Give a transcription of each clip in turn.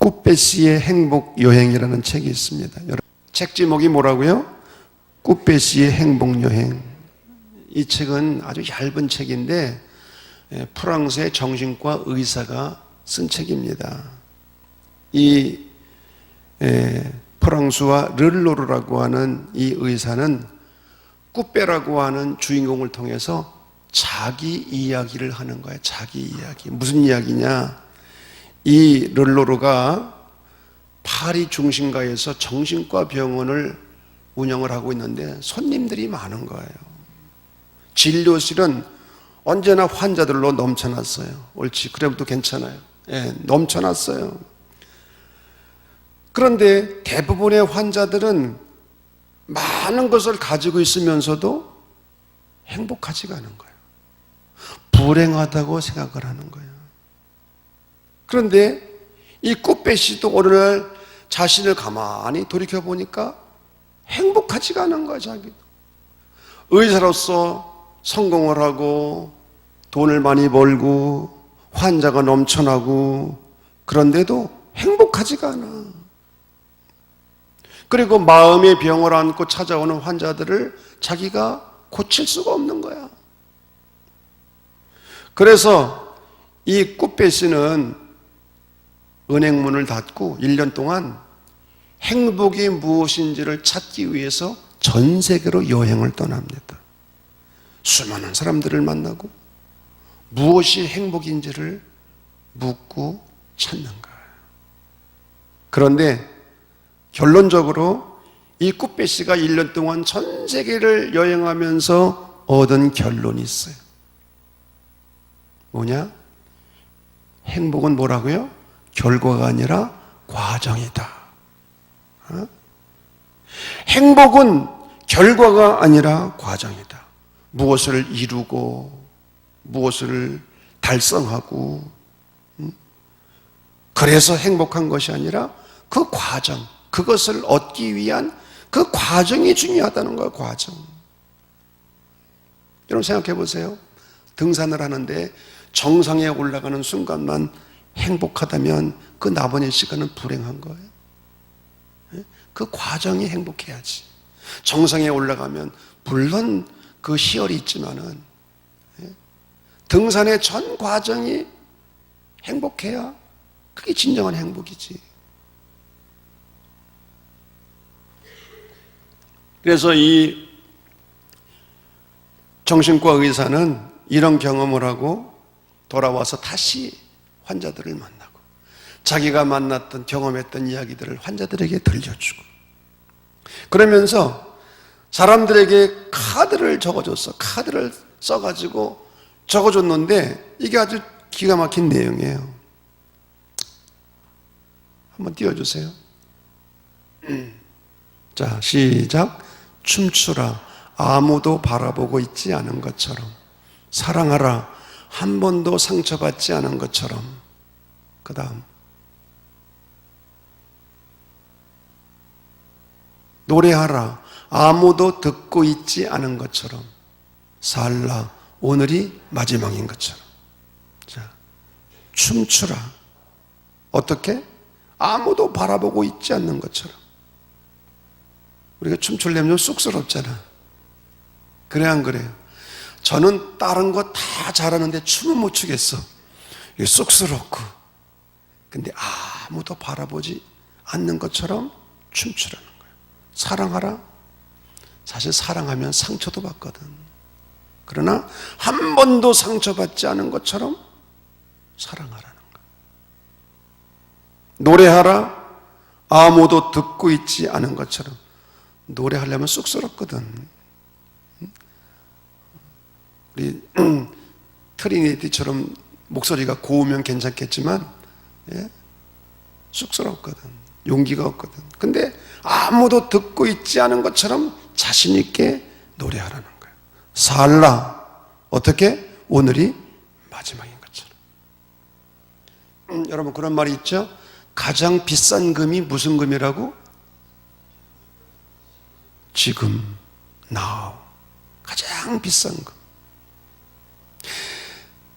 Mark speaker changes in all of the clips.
Speaker 1: 꾸빼시의 행복 여행이라는 책이 있습니다. 여러분, 책 제목이 뭐라고요? 꾸빼시의 행복 여행. 이 책은 아주 얇은 책인데 프랑스의 정신과 의사가 쓴 책입니다. 이 프랑스와 르르로르라고 하는 이 의사는 꾸빼라고 하는 주인공을 통해서 자기 이야기를 하는 거예요. 자기 이야기. 무슨 이야기냐? 이 르르로르가 파리 중심가에서 정신과 병원을 운영을 하고 있는데 손님들이 많은 거예요. 진료실은 언제나 환자들로 넘쳐났어요. 옳지, 그래도 괜찮아요. 넘쳐났어요. 그런데 대부분의 환자들은 많은 것을 가지고 있으면서도 행복하지가 않은 거예요. 불행하다고 생각을 하는 거예요. 그런데 이 꾸빼시도 어느 날 자신을 가만히 돌이켜보니까 행복하지가 않은 거예요. 자기도 의사로서 성공을 하고 돈을 많이 벌고 환자가 넘쳐나고 그런데도 행복하지가 않아. 그리고 마음의 병을 안고 찾아오는 환자들을 자기가 고칠 수가 없는 거야. 그래서 이 꾸빼시는 은행문을 닫고 1년 동안 행복이 무엇인지를 찾기 위해서 전 세계로 여행을 떠납니다. 수많은 사람들을 만나고 무엇이 행복인지를 묻고 찾는 거예요. 그런데 결론적으로 이 꾸빼시가 1년 동안 전 세계를 여행하면서 얻은 결론이 있어요. 뭐냐? 행복은 뭐라고요? 결과가 아니라 과정이다. 행복은 결과가 아니라 과정이다. 무엇을 이루고 무엇을 달성하고 그래서 행복한 것이 아니라 그 과정, 그것을 얻기 위한 그 과정이 중요하다는 거예요. 과정. 여러분 생각해 보세요. 등산을 하는데 정상에 올라가는 순간만 행복하다면 그 나머지 시간은 불행한 거예요. 그 과정이 행복해야지. 정상에 올라가면 물론 그 희열이 있지만은 등산의 전 과정이 행복해야 그게 진정한 행복이지. 그래서 이 정신과 의사는 이런 경험을 하고 돌아와서 다시 환자들을 만나고 자기가 만났던 경험했던 이야기들을 환자들에게 들려주고 그러면서 사람들에게 카드를 적어줬어. 카드를 써가지고 적어줬는데 이게 아주 기가 막힌 내용이에요. 한번 띄워주세요. 자, 시작. 춤추라. 아무도 바라보고 있지 않은 것처럼. 사랑하라. 한 번도 상처받지 않은 것처럼. 그 다음. 노래하라. 아무도 듣고 있지 않은 것처럼. 살라. 오늘이 마지막인 것처럼. 자, 춤추라. 어떻게? 아무도 바라보고 있지 않는 것처럼. 우리가 춤추려면 쑥스럽잖아. 그래 안 그래요? 저는 다른 거 다 잘하는데 춤은 못 추겠어. 이게 쑥스럽고. 근데 아무도 바라보지 않는 것처럼 춤추라는 거예요. 사랑하라. 사실 사랑하면 상처도 받거든. 그러나 한 번도 상처받지 않은 것처럼 사랑하라는 거예요. 노래하라. 아무도 듣고 있지 않은 것처럼. 노래하려면 쑥스럽거든. 우리 트리니티처럼 목소리가 고우면 괜찮겠지만 쑥스럽거든. 용기가 없거든. 근데 아무도 듣고 있지 않은 것처럼 자신 있게 노래하라는 거예요. 살라. 어떻게? 오늘이 마지막인 것처럼. 여러분 그런 말이 있죠? 가장 비싼 금이 무슨 금이라고? 지금, now. 가장 비싼 금.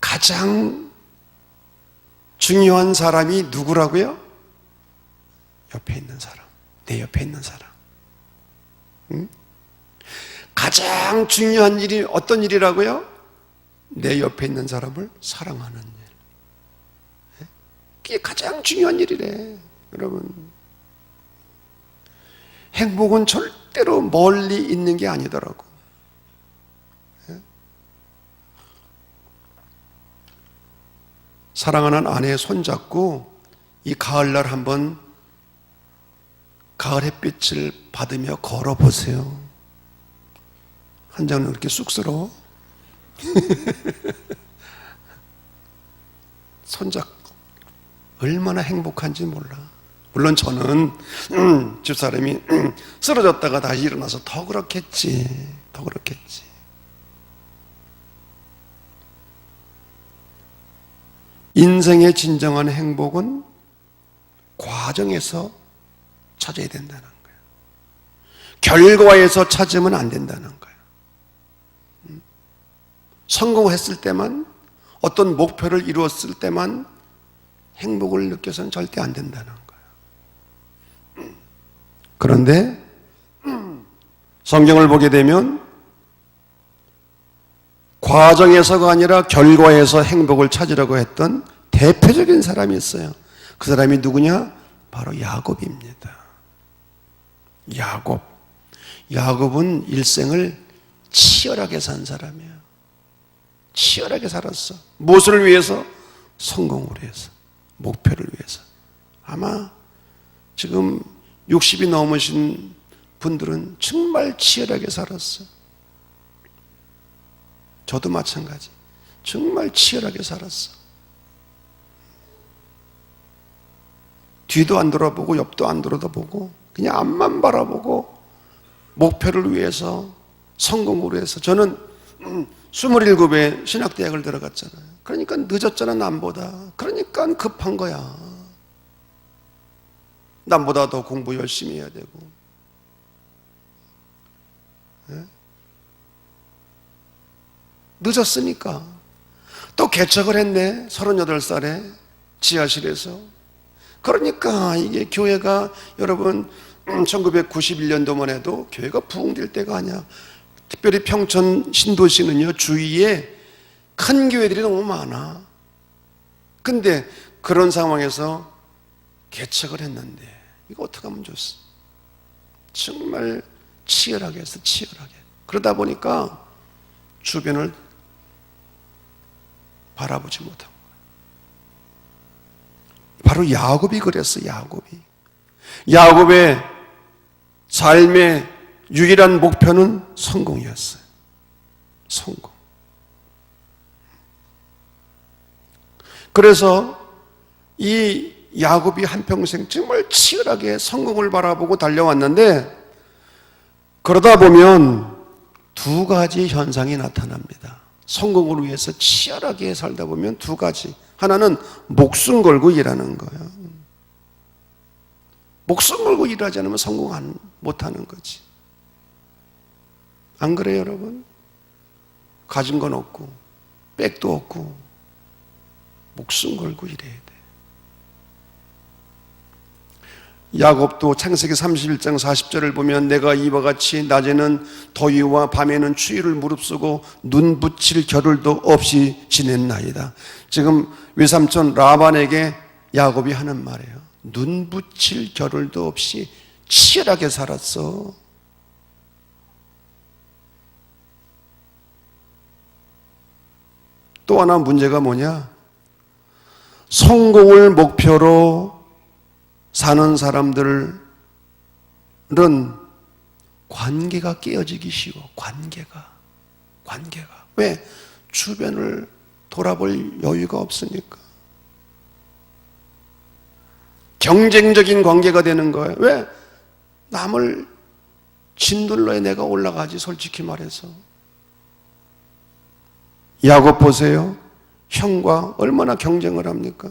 Speaker 1: 가장 중요한 사람이 누구라고요? 옆에 있는 사람, 내 옆에 있는 사람. 응? 가장 중요한 일이 어떤 일이라고요? 내 옆에 있는 사람을 사랑하는 일. 그게 가장 중요한 일이래. 여러분, 행복은 절대로 멀리 있는 게 아니더라고. 사랑하는 아내의 손잡고 이 가을날 한번 가을 햇빛을 받으며 걸어보세요. 한 장은 그렇게 쑥스러워? 손잡고 얼마나 행복한지 몰라. 물론 저는 집사람이 쓰러졌다가 다시 일어나서 더 그렇겠지. 더 그렇겠지. 인생의 진정한 행복은 과정에서 찾아야 된다는 거예요. 결과에서 찾으면 안 된다는 거예요. 성공했을 때만, 어떤 목표를 이루었을 때만 행복을 느껴서는 절대 안 된다는 거예요. 그런데 성경을 보게 되면 과정에서가 아니라 결과에서 행복을 찾으려고 했던 대표적인 사람이 있어요. 그 사람이 누구냐? 바로 야곱입니다. 야곱. 야곱은 일생을 치열하게 산 사람이에요. 치열하게 살았어. 무엇을 위해서? 성공을 위해서, 목표를 위해서. 아마 지금 60이 넘으신 분들은 정말 치열하게 살았어. 저도 마찬가지. 정말 치열하게 살았어. 뒤도 안 돌아보고 옆도 안 돌아보고 그냥 앞만 바라보고 목표를 위해서, 성공을 위해서. 저는 27에 신학대학을 들어갔잖아요. 그러니까 늦었잖아, 남보다. 그러니까 급한 거야. 남보다 더 공부 열심히 해야 되고. 네? 늦었으니까. 또 개척을 했네, 38살에 지하실에서. 그러니까 이게 교회가, 여러분 1991년도만 해도 교회가 부흥될 때가 아니야. 특별히 평촌 신도시는요, 주위에 큰 교회들이 너무 많아. 근데 그런 상황에서 개척을 했는데 이거 어떻게 하면 좋습니까? 정말 치열하게 해서 치열하게. 그러다 보니까 주변을 바라보지 못한 거예요. 바로 야곱이 그랬어. 야곱의 삶의 유일한 목표는 성공이었어요. 성공. 그래서 이 야곱이 한평생 정말 치열하게 성공을 바라보고 달려왔는데, 그러다 보면 두 가지 현상이 나타납니다. 성공을 위해서 치열하게 살다 보면 두 가지. 하나는 목숨 걸고 일하는 거예요. 목숨 걸고 일하지 않으면 성공 못하는 거지. 안 그래요, 여러분? 가진 건 없고 백도 없고 목숨 걸고 일해야 돼. 야곱도 창세기 31장 40절을 보면 내가 이와 같이 낮에는 더위와 밤에는 추위를 무릅쓰고 눈 붙일 겨를도 없이 지냈나이다. 지금 외삼촌 라반에게 야곱이 하는 말이에요. 눈 붙일 겨를도 없이 치열하게 살았어. 또 하나 문제가 뭐냐? 성공을 목표로 사는 사람들은 관계가 깨어지기 쉬워. 관계가. 왜? 주변을 돌아볼 여유가 없으니까. 경쟁적인 관계가 되는 거예요. 왜? 남을 짓눌러야 내가 올라가지, 솔직히 말해서. 야곱 보세요. 형과 얼마나 경쟁을 합니까?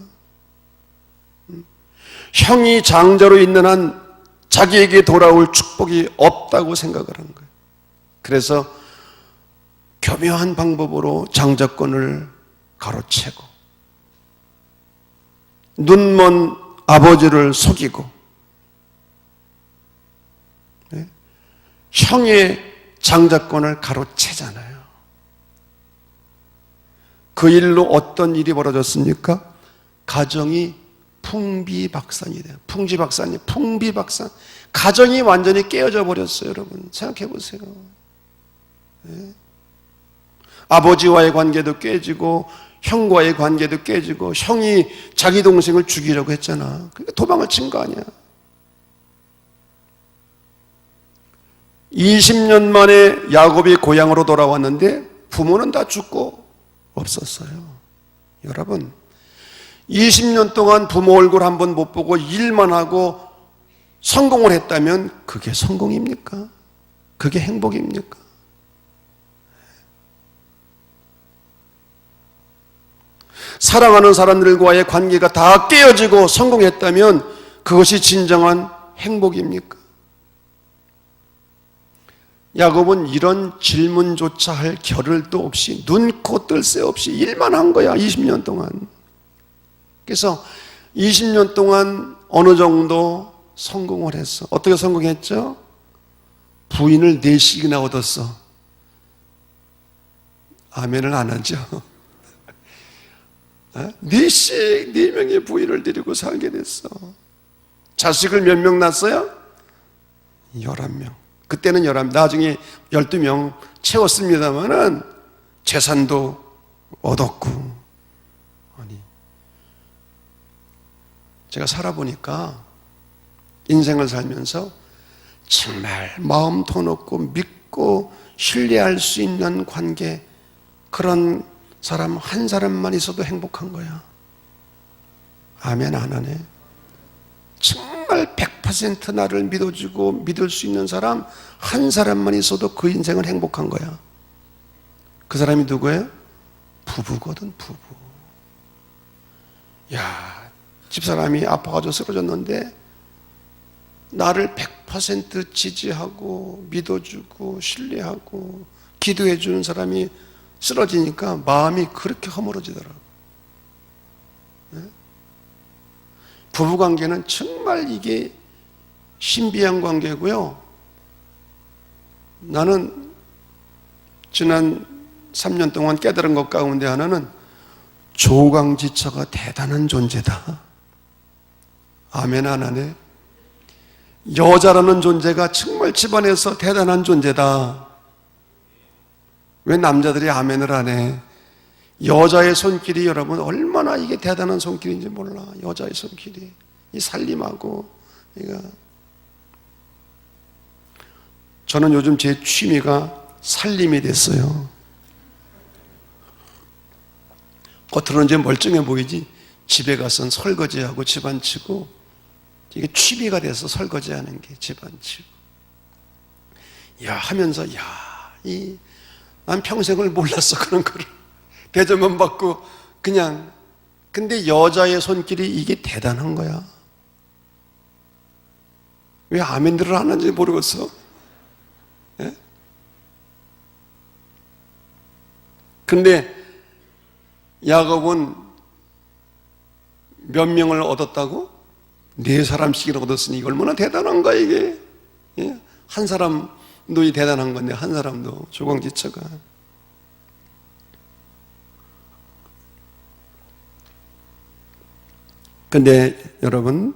Speaker 1: 형이 장자로 있는 한 자기에게 돌아올 축복이 없다고 생각을 한 거예요. 그래서 교묘한 방법으로 장자권을 가로채고 눈먼 아버지를 속이고 형의 장자권을 가로채잖아요. 그 일로 어떤 일이 벌어졌습니까? 가정이 풍비박산이 돼요. 풍비박산. 가정이 완전히 깨어져 버렸어요. 여러분 생각해 보세요. 네. 아버지와의 관계도 깨지고 형과의 관계도 깨지고, 형이 자기 동생을 죽이려고 했잖아. 그러니까 도망을 친 거 아니야. 20년 만에 야곱이 고향으로 돌아왔는데 부모는 다 죽고 없었어요. 여러분, 20년 동안 부모 얼굴 한 번 못 보고 일만 하고 성공을 했다면 그게 성공입니까? 그게 행복입니까? 사랑하는 사람들과의 관계가 다 깨어지고 성공했다면 그것이 진정한 행복입니까? 야곱은 이런 질문조차 할 겨를도 없이 눈코 뜰 새 없이 일만 한 거야. 20년 동안. 그래서 20년 동안 어느 정도 성공을 했어. 어떻게 성공했죠? 부인을 4씩이나 얻었어. 아멘을 안 하죠. 4씩, 4명의 부인을 데리고 살게 됐어. 자식을 몇 명 낳았어요? 11명. 그때는 11명, 나중에 12명 채웠습니다만은 재산도 얻었고. 아니, 제가 살아보니까 인생을 살면서 정말 마음 터놓고 믿고 신뢰할 수 있는 관계, 그런 사람 한 사람만 있어도 행복한 거야. 아멘 안 하네. 정말 100% 나를 믿어주고 믿을 수 있는 사람 한 사람만 있어도 그 인생은 행복한 거야. 그 사람이 누구예요? 부부거든, 부부. 야, 집사람이 아파가지고 쓰러졌는데 나를 100% 지지하고 믿어주고 신뢰하고 기도해주는 사람이 쓰러지니까 마음이 그렇게 허물어지더라고. 네? 부부관계는 정말 이게 신비한 관계고요. 나는 지난 3년 동안 깨달은 것 가운데 하나는 조강지처가 대단한 존재다. 아멘 안 하네. 여자라는 존재가 정말 집안에서 대단한 존재다. 왜 남자들이 아멘을 안 해? 여자의 손길이 여러분 얼마나 이게 대단한 손길인지 몰라. 여자의 손길이 이 살림하고 이거. 저는 요즘 제 취미가 살림이 됐어요. 겉으로는 이제 멀쩡해 보이지 집에 가서는 설거지하고 집안 치고 이게 취미가 돼서 설거지하는 게 집안 치고. 야 하면서 난 평생을 몰랐어 그런 거를. 대접만 받고 그냥. 근데 여자의 손길이 이게 대단한 거야. 왜 아멘들을 안 하는지 모르겠어. 예? 근데 야곱은 몇 명을 얻었다고? 4사람씩을 얻었으니 이거 얼마나 대단한 거야 이게. 예? 한 사람도 대단한 건데 한 사람도 조강지처가. 근데 여러분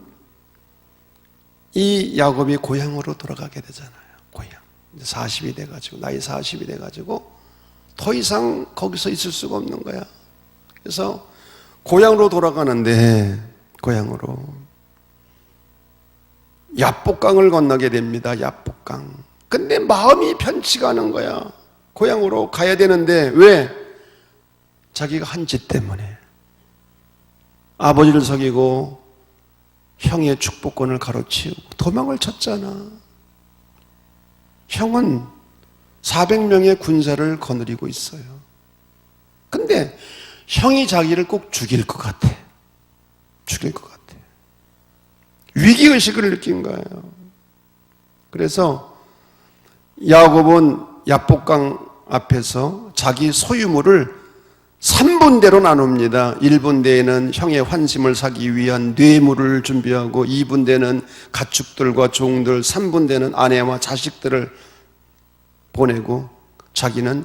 Speaker 1: 이 야곱이 고향으로 돌아가게 되잖아요. 고향 40이 돼가지고 나이 40이 돼가지고 더 이상 거기서 있을 수가 없는 거야. 그래서 고향으로 돌아가는데 고향으로 야복강을 건너게 됩니다. 야복강. 근데 마음이 편치가 않은 거야. 고향으로 가야 되는데 왜? 자기가 한 짓 때문에 아버지를 속이고 형의 축복권을 가로치우고 도망을 쳤잖아. 형은 400명의 군사를 거느리고 있어요. 근데 형이 자기를 꼭 죽일 것 같아. 죽일 것 같아. 위기의식을 느낀 거예요. 그래서 야곱은 야복강 앞에서 자기 소유물을 3분대로 나눕니다. 1분대에는 형의 환심을 사기 위한 뇌물을 준비하고 2분대는 가축들과 종들, 3분대는 아내와 자식들을 보내고 자기는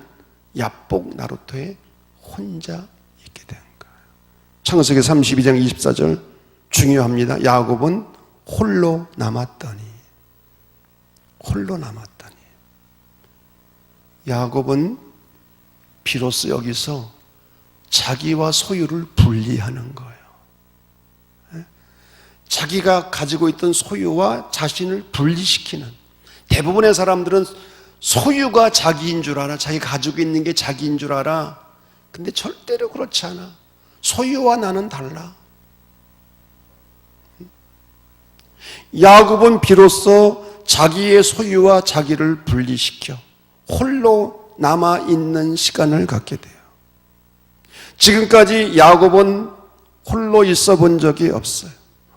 Speaker 1: 야복 나루터에 혼자 있게 된 거예요. 창세기 32장 24절 중요합니다. 야곱은 홀로 남았더니 야곱은 비로소 여기서 자기와 소유를 분리하는 거예요. 자기가 가지고 있던 소유와 자신을 분리시키는, 대부분의 사람들은 소유가 자기인 줄 알아. 자기가 가지고 있는 게 자기인 줄 알아. 근데 절대로 그렇지 않아. 소유와 나는 달라. 야곱은 비로소 자기의 소유와 자기를 분리시켜 홀로 남아있는 시간을 갖게 돼요. 지금까지 야곱은 홀로 있어 본 적이 없어요.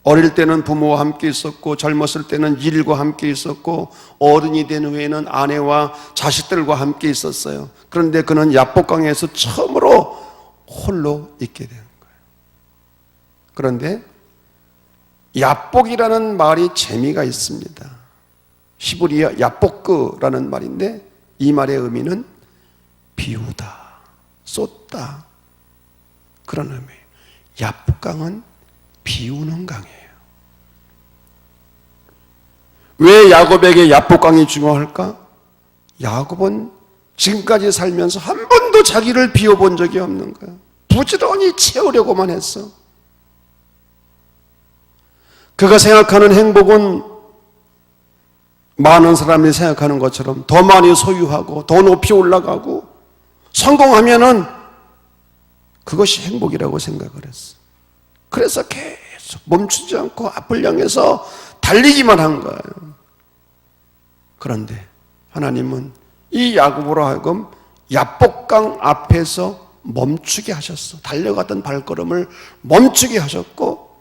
Speaker 1: 어릴 때는 부모와 함께 있었고, 젊었을 때는 일과 함께 있었고, 어른이 된 후에는 아내와 자식들과 함께 있었어요. 그런데 그는 야복강에서 처음으로 홀로 있게 된 거예요. 그런데 야복이라는 말이 재미가 있습니다. 히브리어 야복그라는 말인데 이 말의 의미는 비우다, 쏟다, 그런 의미예요. 야복강은 비우는 강이에요. 왜 야곱에게 야복강이 중요할까? 야곱은 지금까지 살면서 한 번도 자기를 비워본 적이 없는 거예요. 부지런히 채우려고만 했어. 그가 생각하는 행복은 많은 사람이 생각하는 것처럼 더 많이 소유하고 더 높이 올라가고 성공하면은 그것이 행복이라고 생각을 했어. 그래서 계속 멈추지 않고 앞을 향해서 달리기만 한 거예요. 그런데 하나님은 이 야곱으로 하여금 야복강 앞에서 멈추게 하셨어. 달려갔던 발걸음을 멈추게 하셨고,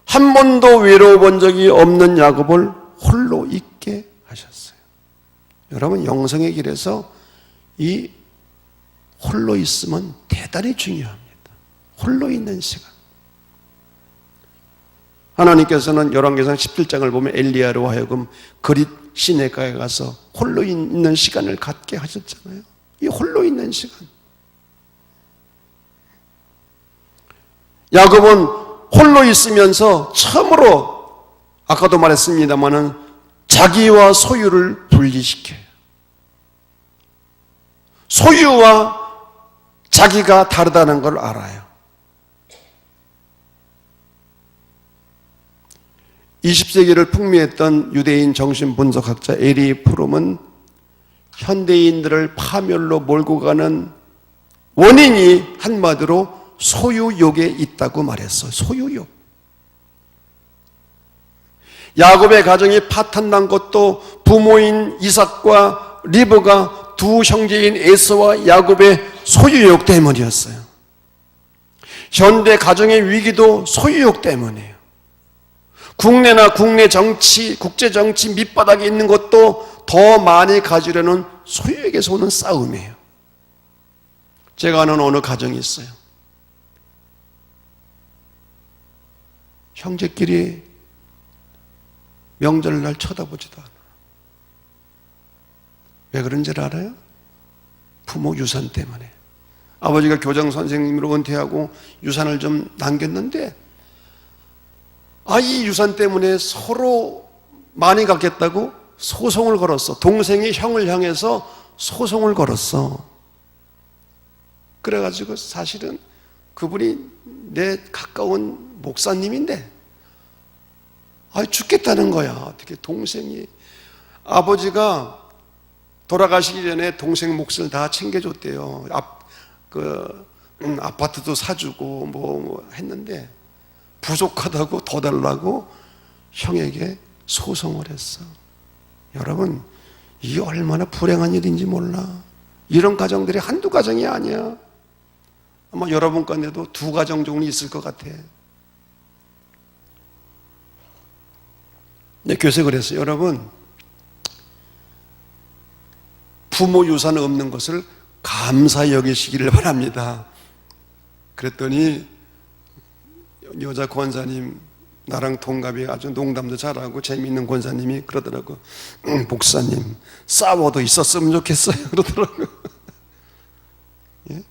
Speaker 1: 한 번도 외로워 본 적이 없는 야곱을 홀로 있게 하셨어요. 여러분, 영성의 길에서 이 홀로 있으면 대단히 중요합니다. 홀로 있는 시간. 하나님께서는 열왕기상 17장을 보면 엘리야로 하여금 그릿 시내가에 가서 홀로 있는 시간을 갖게 하셨잖아요. 이 홀로 있는 시간. 야곱은 홀로 있으면서 처음으로 아까도 말했습니다마는 자기와 소유를 분리시켜요. 소유와 자기가 다르다는 걸 알아요. 20세기를 풍미했던 유대인 정신분석학자 에리 프롬은 현대인들을 파멸로 몰고 가는 원인이 한마디로 소유욕에 있다고 말했어요. 소유욕. 야곱의 가정이 파탄난 것도 부모인 이삭과 리브가 두 형제인 에서와 야곱의 소유욕 때문이었어요. 현대 가정의 위기도 소유욕 때문이에요. 국내나 국내 정치, 국제 정치 밑바닥에 있는 것도 더 많이 가지려는 소유에게서 오는 싸움이에요. 제가 아는 어느 가정이 있어요. 형제끼리 명절날 쳐다보지도 않아. 왜 그런지 알아요? 부모 유산 때문에. 아버지가 교장 선생님으로 은퇴하고 유산을 좀 남겼는데, 이 유산 때문에 서로 많이 갖겠다고 소송을 걸었어. 동생이 형을 향해서 소송을 걸었어. 그래가지고 사실은 그분이 내 가까운 목사님인데 죽겠다는 거야. 어떻게 동생이, 아버지가 돌아가시기 전에 동생 몫을 다 챙겨줬대요. 아파트도 사주고 뭐 했는데 부족하다고 더 달라고 형에게 소송을 했어. 여러분, 이게 얼마나 불행한 일인지 몰라. 이런 가정들이 한두 가정이 아니야. 아마 여러분 가운데도 두 가정 정도 있을 것 같아. 네, 교세 그랬어요. 여러분, 부모 유산 없는 것을 감사히 여기시기를 바랍니다. 그랬더니 여자 권사님 나랑 동갑이 아주 농담도 잘하고 재미있는 권사님이 그러더라고. 목사님, 싸워도 있었으면 좋겠어요. 그러더라고. 예?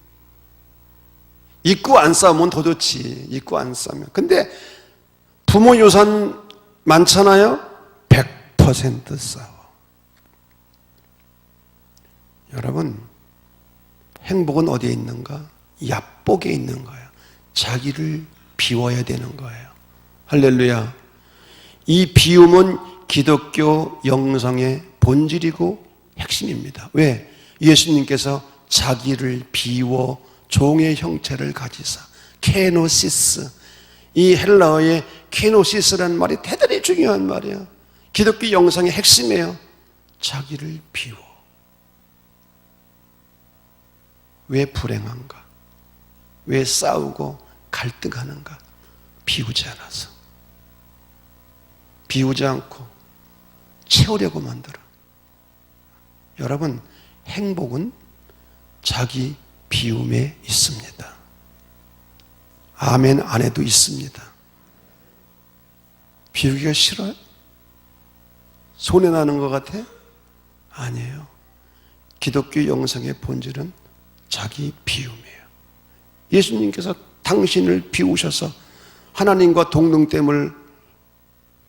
Speaker 1: 있고 안 싸우면 더 좋지. 있고 안 싸우면. 근데 부모 유산 많잖아요. 100% 싸워. 여러분, 행복은 어디에 있는가? 얕복에 있는 거예요. 자기를 비워야 되는 거예요. 할렐루야. 이 비움은 기독교 영성의 본질이고 핵심입니다. 왜? 예수님께서 자기를 비워 종의 형체를 가지사, 케노시스, 이 헬라어의 케노시스라는 말이 대단히 중요한 말이에요. 기독교 영성의 핵심이에요. 자기를 비워. 왜 불행한가? 왜 싸우고 갈등하는가? 비우지 않아서. 비우지 않고 채우려고 만들어. 여러분, 행복은 자기 비움에 있습니다. 아멘 안에도 있습니다. 비우기가 싫어요? 손해나는 것 같아? 아니에요. 기독교 영성의 본질은 자기 비움이에요. 예수님께서 당신을 비우셔서 하나님과 동등됨을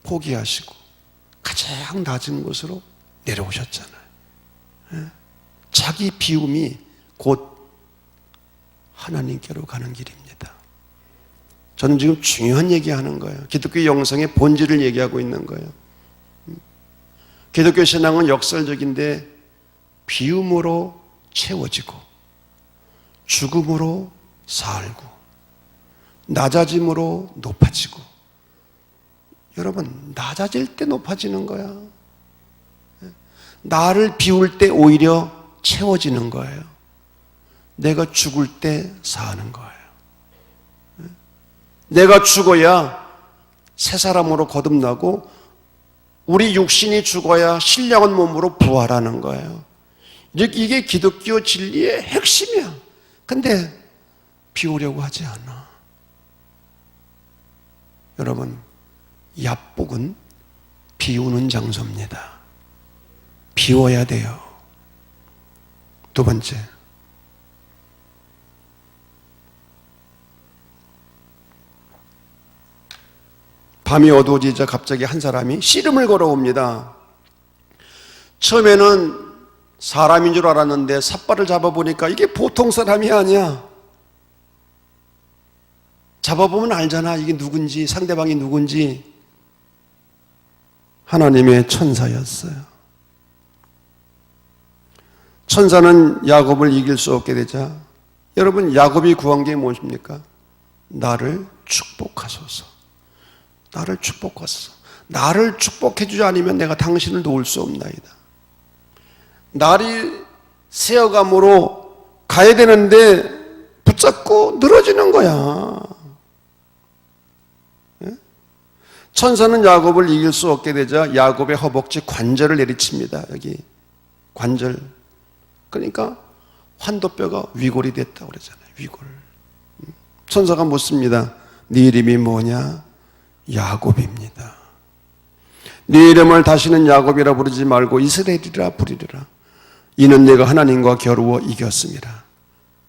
Speaker 1: 포기하시고 가장 낮은 곳으로 내려오셨잖아요. 자기 비움이 곧 하나님께로 가는 길입니다. 저는 지금 중요한 얘기하는 거예요. 기독교 영성의 본질을 얘기하고 있는 거예요. 기독교 신앙은 역설적인데 비움으로 채워지고 죽음으로 살고 낮아짐으로 높아지고. 여러분, 낮아질 때 높아지는 거야. 나를 비울 때 오히려 채워지는 거예요. 내가 죽을 때 사는 거예요. 내가 죽어야 새 사람으로 거듭나고 우리 육신이 죽어야 신령한 몸으로 부활하는 거예요. 이게 기독교 진리의 핵심이야. 근데 비우려고 하지 않아. 여러분, 얕복은 비우는 장소입니다. 비워야 돼요. 두 번째, 밤이 어두워지자 갑자기 한 사람이 씨름을 걸어옵니다. 처음에는 사람인 줄 알았는데 삿발을 잡아보니까 이게 보통 사람이 아니야. 잡아보면 알잖아. 이게 누군지, 상대방이 누군지. 하나님의 천사였어요. 천사는 야곱을 이길 수 없게 되자, 여러분, 야곱이 구한 게 무엇입니까? 나를 축복하소서. 나를 축복하소서. 나를 축복해 주지 않으면 내가 당신을 놓을 수 없나이다. 날이 새어감으로 가야 되는데 붙잡고 늘어지는 거야. 천사는 야곱을 이길 수 없게 되자 야곱의 허벅지 관절을 내리칩니다. 여기 관절. 그러니까 환도뼈가 위골이 됐다고 그러잖아요. 위골. 천사가 묻습니다. 네 이름이 뭐냐? 야곱입니다. 네 이름을 다시는 야곱이라 부르지 말고 이스라엘이라 부르리라. 이는 내가 하나님과 겨루어 이겼습니다.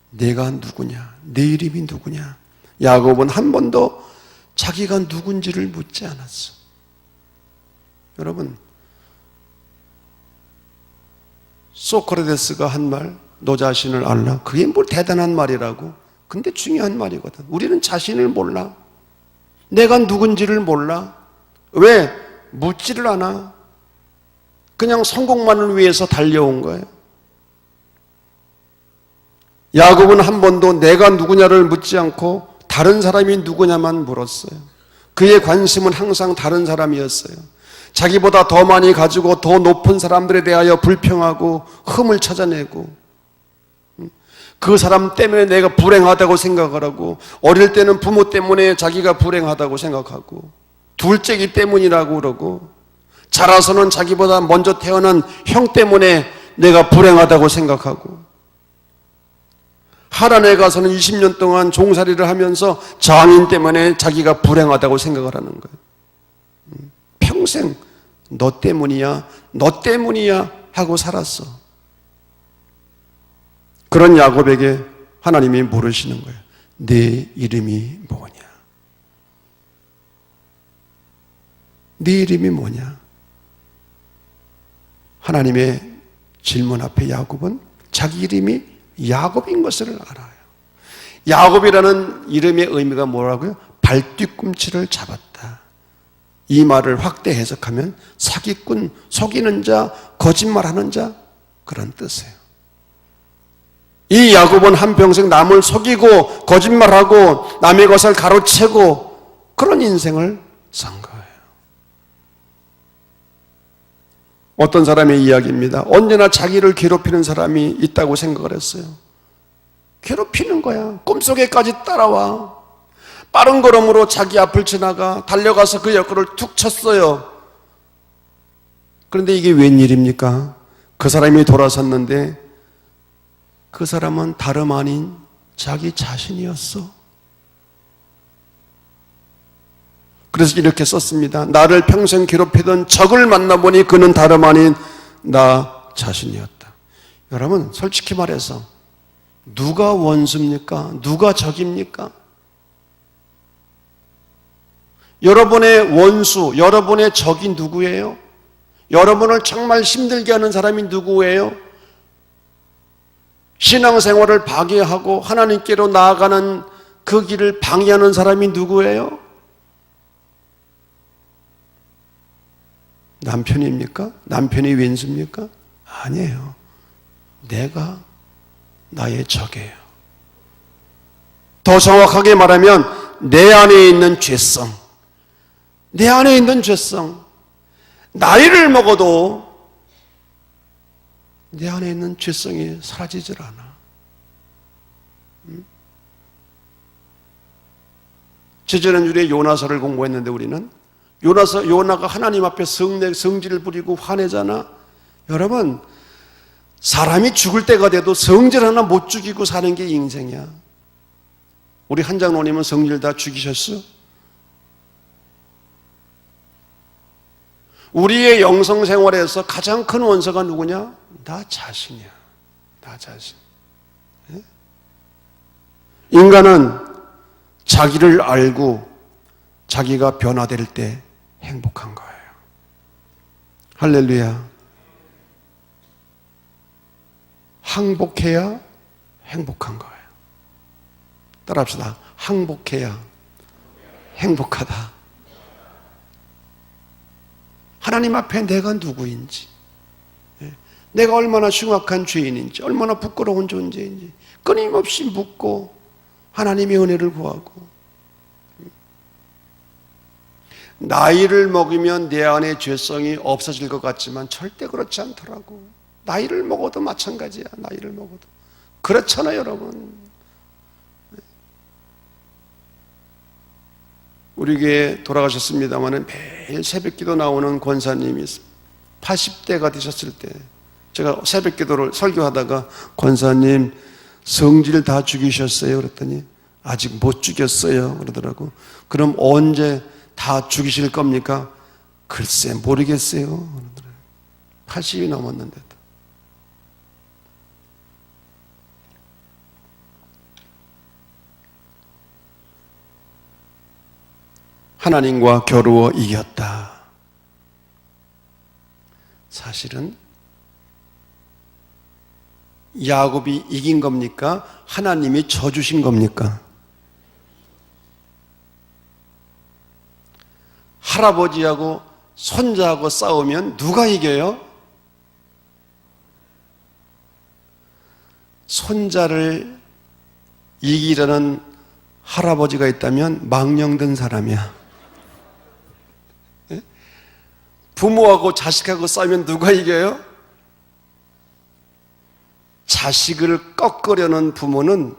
Speaker 1: 내가 누구냐? 내 이름이 누구냐? 야곱은 한 번도 자기가 누군지를 묻지 않았어. 여러분, 소크라테스가 한 말, 너 자신을 알라? 그게 뭘 대단한 말이라고? 근데 중요한 말이거든. 우리는 자신을 몰라. 내가 누군지를 몰라. 왜? 묻지를 않아. 그냥 성공만을 위해서 달려온 거예요. 야곱은 한 번도 내가 누구냐를 묻지 않고 다른 사람이 누구냐만 물었어요. 그의 관심은 항상 다른 사람이었어요. 자기보다 더 많이 가지고 더 높은 사람들에 대하여 불평하고 흠을 찾아내고, 그 사람 때문에 내가 불행하다고 생각을 하고, 어릴 때는 부모 때문에 자기가 불행하다고 생각하고, 둘째기 때문이라고 그러고, 자라서는 자기보다 먼저 태어난 형 때문에 내가 불행하다고 생각하고, 하란에 가서는 20년 동안 종살이를 하면서 장인 때문에 자기가 불행하다고 생각을 하는 거예요. 평생 너 때문이야, 너 때문이야 하고 살았어. 그런 야곱에게 하나님이 물으시는 거예요. 네 이름이 뭐냐? 네 이름이 뭐냐? 하나님의 질문 앞에 야곱은 자기 이름이 야곱인 것을 알아요. 야곱이라는 이름의 의미가 뭐라고요? 발뒤꿈치를 잡았다. 이 말을 확대 해석하면 사기꾼, 속이는 자, 거짓말하는 자, 그런 뜻이에요. 이 야곱은 한평생 남을 속이고 거짓말하고 남의 것을 가로채고 그런 인생을 산 거예요. 어떤 사람의 이야기입니다. 언제나 자기를 괴롭히는 사람이 있다고 생각을 했어요. 괴롭히는 거야. 꿈속에까지 따라와. 빠른 걸음으로 자기 앞을 지나가 달려가서 그 옆구리를 툭 쳤어요. 그런데 이게 웬일입니까? 그 사람이 돌아섰는데 그 사람은 다름 아닌 자기 자신이었어. 그래서 이렇게 썼습니다. 나를 평생 괴롭히던 적을 만나보니 그는 다름 아닌 나 자신이었다. 여러분, 솔직히 말해서 누가 원수입니까? 누가 적입니까? 여러분의 원수, 여러분의 적이 누구예요? 여러분을 정말 힘들게 하는 사람이 누구예요? 신앙생활을 파괴하고 하나님께로 나아가는 그 길을 방해하는 사람이 누구예요? 남편입니까? 남편이 왼수입니까? 아니에요. 내가 나의 적이에요. 더 정확하게 말하면 내 안에 있는 죄성, 내 안에 있는 죄성, 나이를 먹어도 내 안에 있는 죄성이 사라지질 않아. 지지난주에 요나서를 공부했는데 우리는 요나가 하나님 앞에 성질을 부리고 화내잖아. 여러분, 사람이 죽을 때가 돼도 성질 하나 못 죽이고 사는 게 인생이야. 우리 한 장로님은 성질 다 죽이셨어? 우리의 영성생활에서 가장 큰 원수가 누구냐? 나 자신이야. 나 자신. 인간은 자기를 알고 자기가 변화될 때 행복한 거예요. 할렐루야. 항복해야 행복한 거예요. 따라합시다. 항복해야 행복하다. 하나님 앞에 내가 누구인지, 내가 얼마나 흉악한 죄인인지, 얼마나 부끄러운 존재인지 끊임없이 묻고 하나님의 은혜를 구하고, 나이를 먹으면 내 안에 죄성이 없어질 것 같지만 절대 그렇지 않더라고. 나이를 먹어도 마찬가지야. 나이를 먹어도 그렇잖아요, 여러분. 우리 교회에 돌아가셨습니다만 매일 새벽기도 나오는 권사님이 80대가 되셨을 때 제가 새벽기도를 설교하다가 권사님 성질 다 죽이셨어요? 그랬더니 아직 못 죽였어요 그러더라고. 그럼 언제 다 죽이실 겁니까? 글쎄 모르겠어요 그러더라고요. 80이 넘었는데도. 하나님과 겨루어 이겼다. 사실은 야곱이 이긴 겁니까? 하나님이 져주신 겁니까? 할아버지하고 손자하고 싸우면 누가 이겨요? 손자를 이기려는 할아버지가 있다면 망령된 사람이야. 부모하고 자식하고 싸우면 누가 이겨요? 자식을 꺾으려는 부모는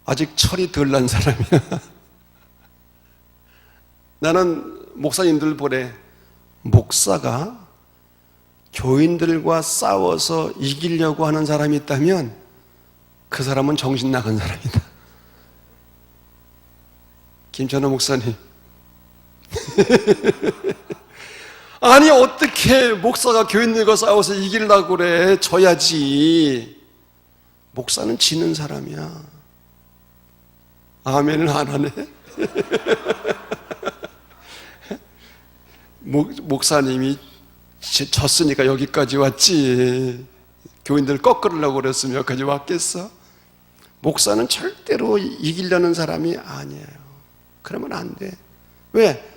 Speaker 1: 아직 철이 덜 난 사람이야. 나는 목사님들 보래. 목사가 교인들과 싸워서 이기려고 하는 사람이 있다면 그 사람은 정신 나간 사람이다. 김천호 목사님. 아니 어떻게 목사가 교인들과 싸워서 이기려고 그래. 져야지. 목사는 지는 사람이야. 아멘을 안 하네. 목사님이 졌으니까 여기까지 왔지. 교인들 꺾으려고 그랬으면 여기까지 왔겠어? 목사는 절대로 이기려는 사람이 아니에요. 그러면 안 돼. 왜?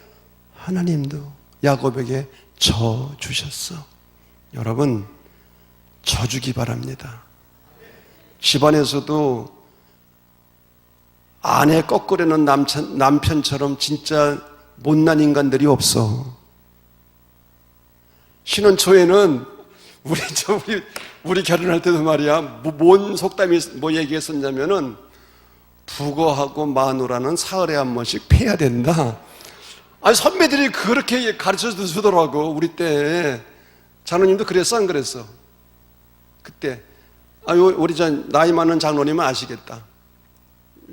Speaker 1: 하나님도 야곱에게 져 주셨어. 여러분, 져 주기 바랍니다. 집안에서도 아내 꺾으려는 남편처럼 진짜 못난 인간들이 없어. 신혼 초에는 우리 결혼할 때도 말이야, 뭔 속담이 뭐 얘기했었냐면은 부거하고 마누라는 사흘에 한 번씩 패야 된다. 아니 선배들이 그렇게 가르쳐 주더라고. 우리 때 장로님도 그랬어 안 그랬어? 그때 우리 나이 많은 장로님은 아시겠다.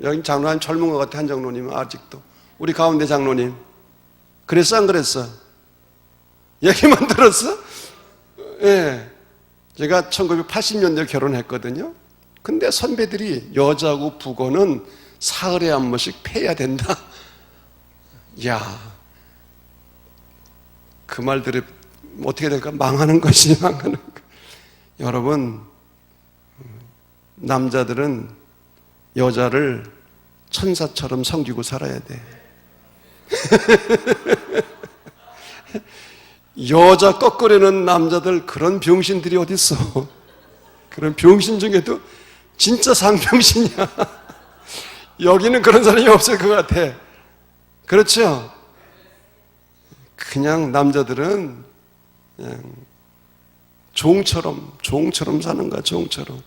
Speaker 1: 여기 장로님 젊은 것 같아. 한 장로님은 아직도. 우리 가운데 장로님 그랬어 안 그랬어? 얘기만 들었어? 예. 제가 1980년대에 결혼했거든요. 근데 선배들이 여자고 부거는 사흘에 한 번씩 패야 된다. 야, 그 말들이 어떻게 될까? 망하는 것이 망하는 것. 여러분, 남자들은 여자를 천사처럼 섬기고 살아야 돼. 여자 꺾으려는 남자들 그런 병신들이 어딨어. 그런 병신 중에도 진짜 상병신이야. 여기는 그런 사람이 없을 것 같아. 그렇죠? 그냥 남자들은 그냥 종처럼 사는 거야. 종처럼.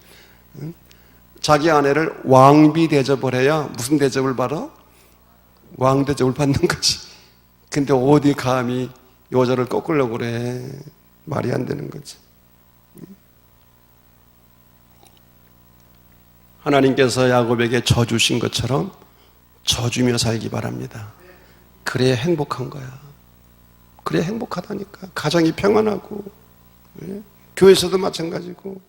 Speaker 1: 자기 아내를 왕비 대접을 해야 무슨 대접을 받아? 왕 대접을 받는 거지. 근데 어디 감히 여자를 꺾으려고 그래. 말이 안 되는 거지. 하나님께서 야곱에게 져 주신 것처럼 져 주며 살기 바랍니다. 그래야 행복한 거야. 그래야 행복하다니까. 가정이 평안하고, 교회에서도 마찬가지고.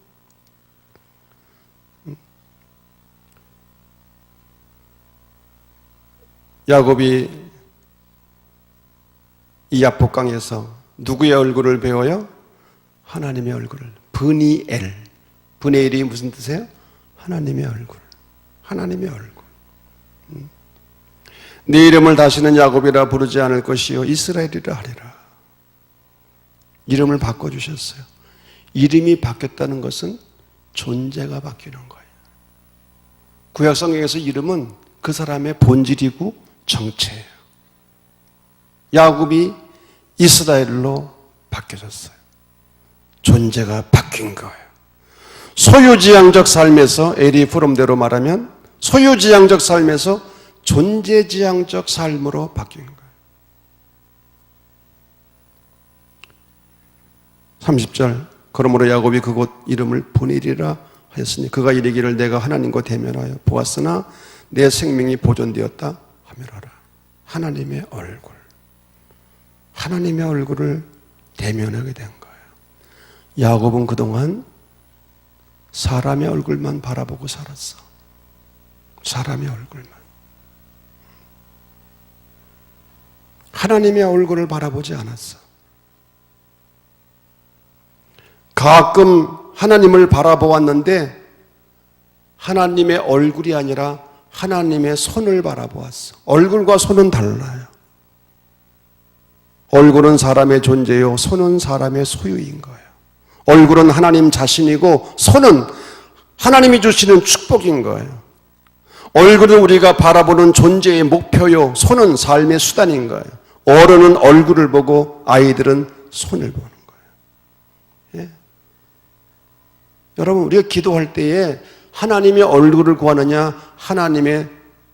Speaker 1: 야곱이 이 야복강에서 누구의 얼굴을 배워요? 하나님의 얼굴을. 브니엘. 브니엘이 무슨 뜻이에요? 하나님의 얼굴. 하나님의 얼굴. 네 이름을 다시는 야곱이라 부르지 않을 것이요 이스라엘이라 하리라. 이름을 바꿔주셨어요. 이름이 바뀌었다는 것은 존재가 바뀌는 거예요. 구약성경에서 이름은 그 사람의 본질이고 정체예요. 야곱이 이스라엘로 바뀌어졌어요. 존재가 바뀐 거예요. 소유지향적 삶에서 에리 프롬대로 말하면 소유지향적 삶에서 존재지향적 삶으로 바뀐 거예요. 30절 그러므로 야곱이 그곳 이름을 브니엘이라 하였으니 그가 이르기를 내가 하나님과 대면하여 보았으나 내 생명이 보존되었다 하멸하라. 하나님의 얼굴. 하나님의 얼굴을 대면하게 된 거예요. 야곱은 그동안 사람의 얼굴만 바라보고 살았어. 사람의 얼굴만. 하나님의 얼굴을 바라보지 않았어. 가끔 하나님을 바라보았는데 하나님의 얼굴이 아니라 하나님의 손을 바라보았어. 얼굴과 손은 달라요. 얼굴은 사람의 존재요, 손은 사람의 소유인 거예요. 얼굴은 하나님 자신이고 손은 하나님이 주시는 축복인 거예요. 얼굴은 우리가 바라보는 존재의 목표요, 손은 삶의 수단인 거예요. 어른은 얼굴을 보고 아이들은 손을 보는 거예요. 예? 여러분, 우리가 기도할 때에 하나님의 얼굴을 구하느냐 하나님의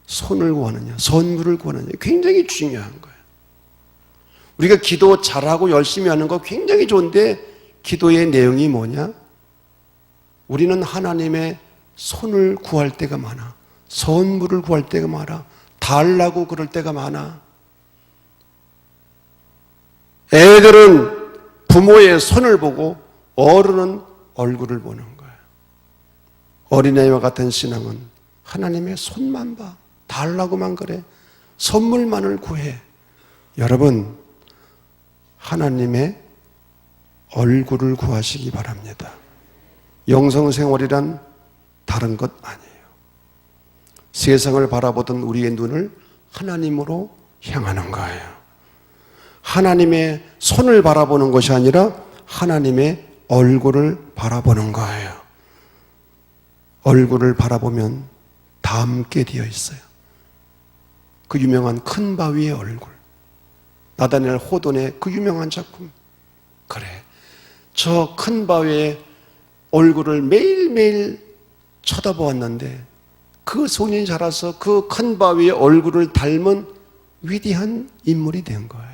Speaker 1: 손을 구하느냐 선물을 구하느냐 굉장히 중요한 거예요. 우리가 기도 잘하고 열심히 하는 거 굉장히 좋은데 기도의 내용이 뭐냐? 우리는 하나님의 손을 구할 때가 많아. 선물을 구할 때가 많아. 달라고 그럴 때가 많아. 애들은 부모의 손을 보고 어른은 얼굴을 보는 거예요. 어린아이와 같은 신앙은 하나님의 손만 봐. 달라고만 그래. 선물만을 구해. 여러분, 하나님의 얼굴을 구하시기 바랍니다. 영성생활이란 다른 것 아니에요. 세상을 바라보던 우리의 눈을 하나님으로 향하는 거예요. 하나님의 손을 바라보는 것이 아니라 하나님의 얼굴을 바라보는 거예요. 얼굴을 바라보면 닮게 되어 있어요. 그 유명한 큰 바위의 얼굴, 나다니엘 호돈의 그 유명한 작품. 그래, 저 큰 바위의 얼굴을 매일매일 쳐다보았는데 그 소년이 자라서 그 큰 바위의 얼굴을 닮은 위대한 인물이 된 거예요.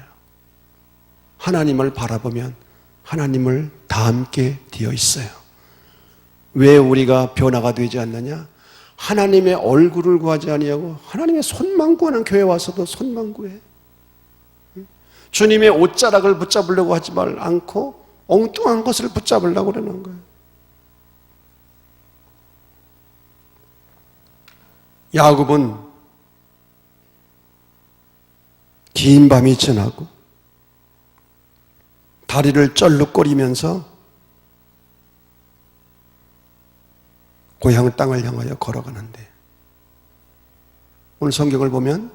Speaker 1: 하나님을 바라보면 하나님을 닮게 되어 있어요. 왜 우리가 변화가 되지 않느냐? 하나님의 얼굴을 구하지 아니하고 하나님의 손만 구하는 교회 와서도 손만 구해. 주님의 옷자락을 붙잡으려고 하지 않고 엉뚱한 것을 붙잡으려고 그러는 거예요. 야곱은 긴 밤이 지나고 다리를 쩔룩거리면서 고향 땅을 향하여 걸어가는데 오늘 성경을 보면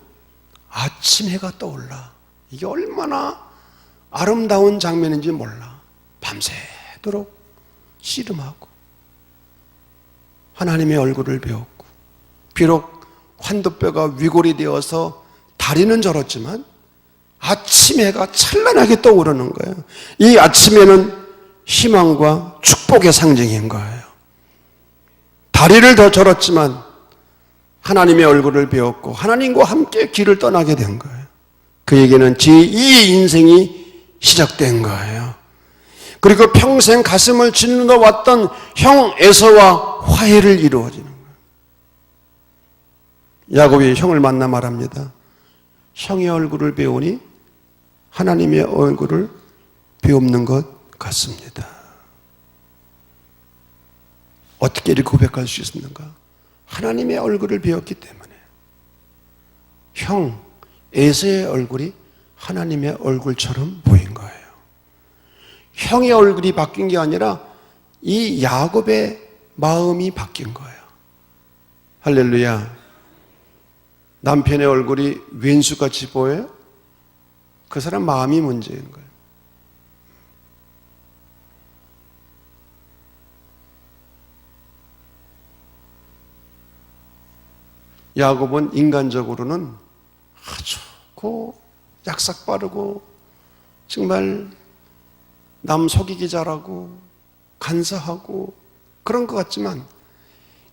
Speaker 1: 아침 해가 떠올라. 이게 얼마나 아름다운 장면인지 몰라. 밤새도록 씨름하고 하나님의 얼굴을 배웠고 비록 환도뼈가 위골이 되어서 다리는 절었지만 아침 해가 찬란하게 떠오르는 거예요. 이 아침에는 희망과 축복의 상징인 거예요. 다리를 더 절었지만 하나님의 얼굴을 배웠고 하나님과 함께 길을 떠나게 된 거예요. 그에게는 제2의 인생이 시작된 거예요. 그리고 평생 가슴을 짓누러 왔던 형 에서와 화해를 이루어지는 거예요. 야곱이 형을 만나 말합니다. 형의 얼굴을 배우니 하나님의 얼굴을 배우는 것 같습니다. 어떻게 이렇게 고백할 수 있었는가? 하나님의 얼굴을 배웠기 때문에. 형 에서의 얼굴이 하나님의 얼굴처럼 보인 거예요. 형의 얼굴이 바뀐 게 아니라 이 야곱의 마음이 바뀐 거예요. 할렐루야. 남편의 얼굴이 왼수같이 보여요? 그 사람 마음이 문제인 거예요. 야곱은 인간적으로는 아주 약삭 빠르고 정말 남 속이기 잘하고 간사하고 그런 것 같지만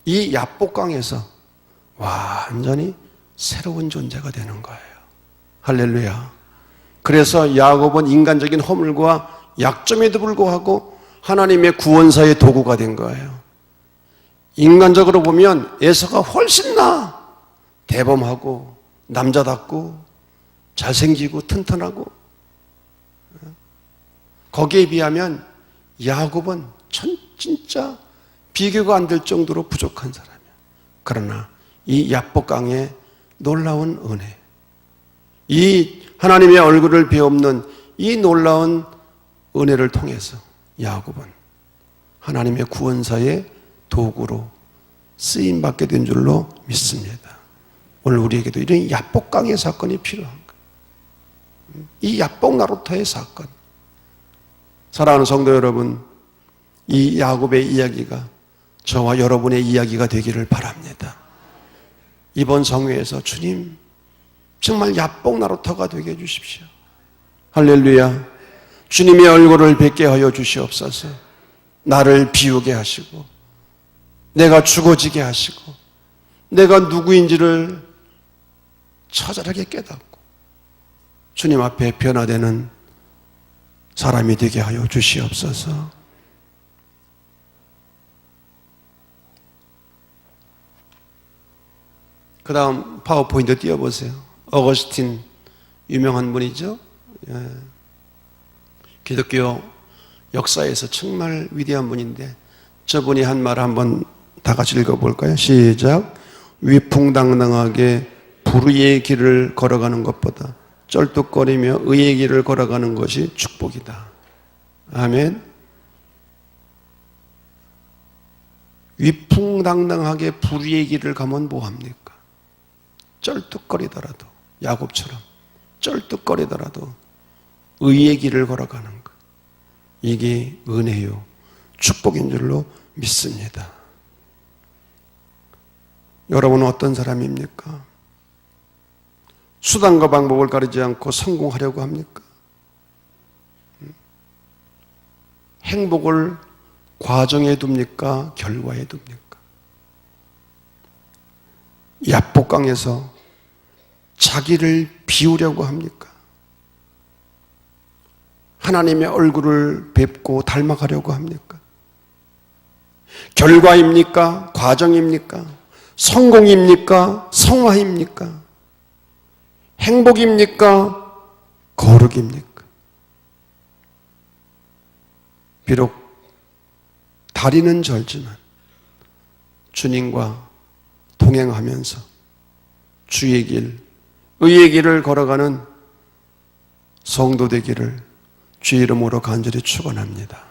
Speaker 1: 이 야복강에서 완전히 새로운 존재가 되는 거예요. 할렐루야. 그래서 야곱은 인간적인 허물과 약점에도 불구하고 하나님의 구원사의 도구가 된 거예요. 인간적으로 보면 에서가 훨씬 대범하고 남자답고 잘생기고 튼튼하고 거기에 비하면 야곱은 진짜 비교가 안 될 정도로 부족한 사람이야. 그러나 이 야복강의 놀라운 은혜, 이 하나님의 얼굴을 배우는 이 놀라운 은혜를 통해서 야곱은 하나님의 구원사의 도구로 쓰임받게 된 줄로 믿습니다. 오늘 우리에게도 이런 야복강의 사건이 필요한 거예요. 이 야복 나루터의 사건. 사랑하는 성도 여러분, 이 야곱의 이야기가 저와 여러분의 이야기가 되기를 바랍니다. 이번 성회에서 주님 정말 야복 나루터가 되게 해주십시오. 할렐루야. 주님의 얼굴을 뵙게 하여 주시옵소서. 나를 비우게 하시고 내가 죽어지게 하시고 내가 누구인지를 처절하게 깨닫고 주님 앞에 변화되는 사람이 되게 하여 주시옵소서. 그 다음 파워포인트 띄워보세요. 어거스틴 유명한 분이죠. 기독교 역사에서 정말 위대한 분인데 저분이 한 말 한번 다 같이 읽어볼까요? 시작. 위풍당당하게 불의의 길을 걸어가는 것보다 쩔뚝거리며 의의 길을 걸어가는 것이 축복이다. 아멘. 위풍당당하게 불의의 길을 가면 뭐합니까? 쩔뚝거리더라도, 야곱처럼 쩔뚝거리더라도 의의 길을 걸어가는 것, 이게 은혜요 축복인 줄로 믿습니다. 여러분은 어떤 사람입니까? 수단과 방법을 가리지 않고 성공하려고 합니까? 행복을 과정에 둡니까? 결과에 둡니까? 야복강에서 자기를 비우려고 합니까? 하나님의 얼굴을 뵙고 닮아가려고 합니까? 결과입니까? 과정입니까? 성공입니까? 성화입니까? 행복입니까? 거룩입니까? 비록 다리는 절지만 주님과 동행하면서 주의 길, 의의 길을 걸어가는 성도 되기를 주의 이름으로 간절히 축원합니다.